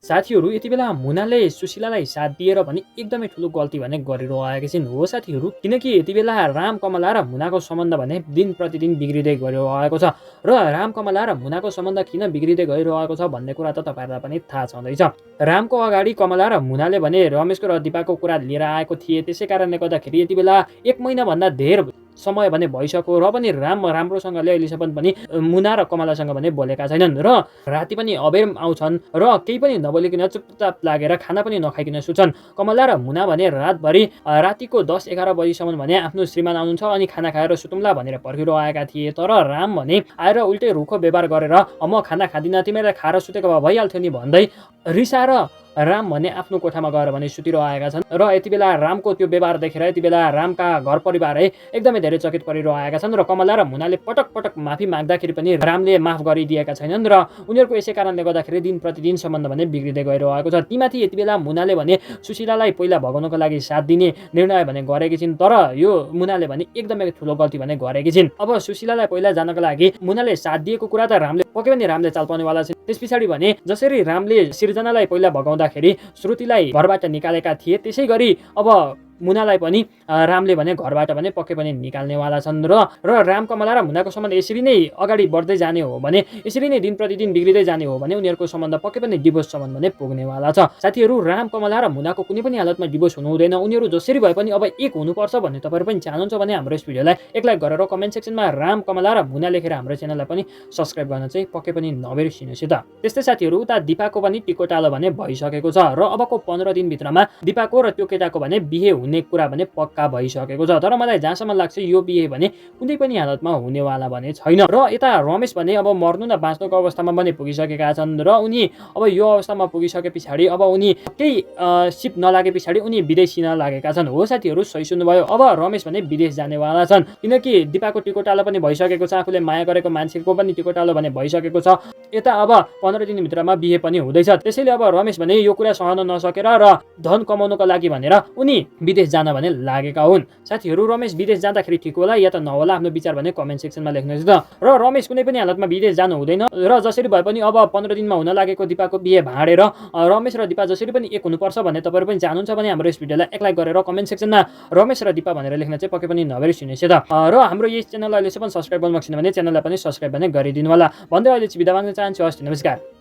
साथीहरू यति बेला मुनाले सुशीलालाई साथ दिएर भने एकदमै ठुलो गल्ती भने गरिरहेका छिन्। हो साथीहरू, किनकि यति बेला राम कमला र मुनाको सम्बन्ध भने दिन प्रतिदिन बिग्रिँदै गइरहेको छ र राम कमला र मुनाको सम्बन्ध किन बिग्रिँदै गइरहेको छ भन्ने कुरा त तपाईँहरूलाई पनि थाहा छँदैछ। रामको अगाडि कमला र मुनाले भने रमेशको र दिपाको कुरा लिएर आएको थिए, त्यसै कारणले गर्दाखेरि यति बेला 1 महिनाभन्दा धेर समय भने भइसक्यो र पनि राम राम्रोसँगले अहिलेसम्म पनि मुना र कमलासँग भने बोलेका छैनन् र राति पनि अबेर आउँछन् र केही पनि नबोलिकन चुपचाप लागेर खाना पनि नखाइकन सुत्छन्। कमला र मुना भने रातभरि रातिको 10-11 बजीसम्म भने आफ्नो श्रीमान आउनुहुन्छ अनि खाना खाएर सुतुम्ला भनेर पर्खिरहेका थिए, तर राम भने आएर उल्टै रुखो व्यवहार गरेर म खाना खाँदिनँ, तिमीलाई खाएर सुतेको भए भइहाल्थ्यो नि भन्दै रिसाएर राम भने आफ्नो कोठामा गएर भने सुतिरहेका छन् र यति बेला रामको त्यो व्यवहार देखेर यति बेला रामका घर परिवारै एकदमै धेरै चकित परिरहेका छन् र कमला र मुनाले पटक पटक माफी माग्दाखेरि पनि रामले माफ गरिदिएका छैनन् र उनीहरूको यसै कारणले गर्दाखेरि दिन प्रतिदिन सम्बन्ध भने बिग्रिँदै गइरहेको छ। तीमाथि यति बेला मुनाले भने सुशीलालाई पहिला भगाउनको लागि साथ दिने निर्णय भने गरेकी छिन्, तर यो मुनाले भने एकदमै ठुलो गल्ती भने गरेकी छिन्। अब सुशीलालाई पहिला जानको लागि मुनाले साथ दिएको कुरा त रामले पक्कै पनि रामले चाल पाउनेवाला छिन्। त्यस पछाडि भने जसरी रामले सृजनालाई पहिला भगाउँदाखेरि श्रुतिलाई घरबाट निकालेका थिए, त्यसै गरी अब मुनालाई पनि रामले भने घरबाट भने पक्कै पनि निकाल्नेवाला छन् र राम कमला र मुनाको सम्बन्ध यसरी नै अगाडि बढ्दै जाने हो भने, यसरी नै दिन प्रतिदिन बिग्रिँदै जाने हो भने उनीहरूको सम्बन्ध पक्कै पनि डिभोर्ससम्म भने पुग्नेवाला छ। साथीहरू, राम कमला र मुनाको कुनै पनि हालतमा डिभोर्स हुनु हुँदैन, उनीहरू जसरी भए पनि अब एक हुनुपर्छ भन्ने तपाईँहरू पनि चाहनुहुन्छ भने हाम्रो यस भिडियोलाई एक लाइक गरेर कमेन्ट सेक्सनमा राम कमला र मुना लेखेर हाम्रो च्यानललाई पनि सब्स्क्राइब गर्न चाहिँ पक्कै पनि नबिर्सिनुहोस् त। त्यस्तै साथीहरू, उता दिपाको पनि टिकोटालो भने भइसकेको छ र अबको 15 दिनभित्रमा दिपाको र त्यो केटाको भने बिहे हुने कुरा भने पक्का भइसकेको छ, तर मलाई जहाँसम्म लाग्छ यो बिहे भने कुनै पनि हालतमा हुनेवाला भने छैन। र यता रमेश भने अब मर्नु न बाँच्नुको अवस्थामा पनि पुगिसकेका छन् र उनी अब यो अवस्थामा पुगिसके पछाडि अब उनी केही सिप नलागे पछाडि उनी विदेश हिँड्न लागेका छन्। हो साथीहरू, सही सुन्नुभयो, अब रमेश भने विदेश जानेवाला छन्, किनकि दिपाको टिकोटालो पनि भइसकेको छ, आफूले माया गरेको मान्छेको पनि टिकोटालो भने भइसकेको छ। यता अब 15 दिनभित्रमा बिहे पनि हुँदैछ, त्यसैले अब रमेश भने यो कुरा सहन नसकेर र धन कमाउनको लागि भनेर उनी विदेश जान भने लागेका हुन्। साथीहरू, रमेश विदेश जाँदाखेरि ठिक होला या त नहोला, आफ्नो विचार भने कमेन्ट सेक्सनमा लेख्नुहोस् त। र रमेश कुनै पनि हालतमा विदेश जानु हुँदैन र जसरी भए पनि अब 15 दिनमा हुन लागेको दिपाको बिहे भाँडेर रमेश र दिपा जसरी पनि एक हुनुपर्छ भन्ने तपाईँहरू पनि चाहनुहुन्छ भने हाम्रो यस भिडियोलाई एक लाइक गरेर कमेन्ट सेक्सनमा रमेश र दिपा भनेर लेख्न चाहिँ पक्कै पनि नबिर्सिनुहोस् त। र हाम्रो यस च्यानललाई अहिलेसम्म सब्स्क्राइब गर्नु भएको छैन भने च्यानललाई पनि सब्स्क्राइब भने गरिदिनु होला भन्दै अहिले चाहिँ बिदा माग्न चाहन्छु। हस्, नमस्कार।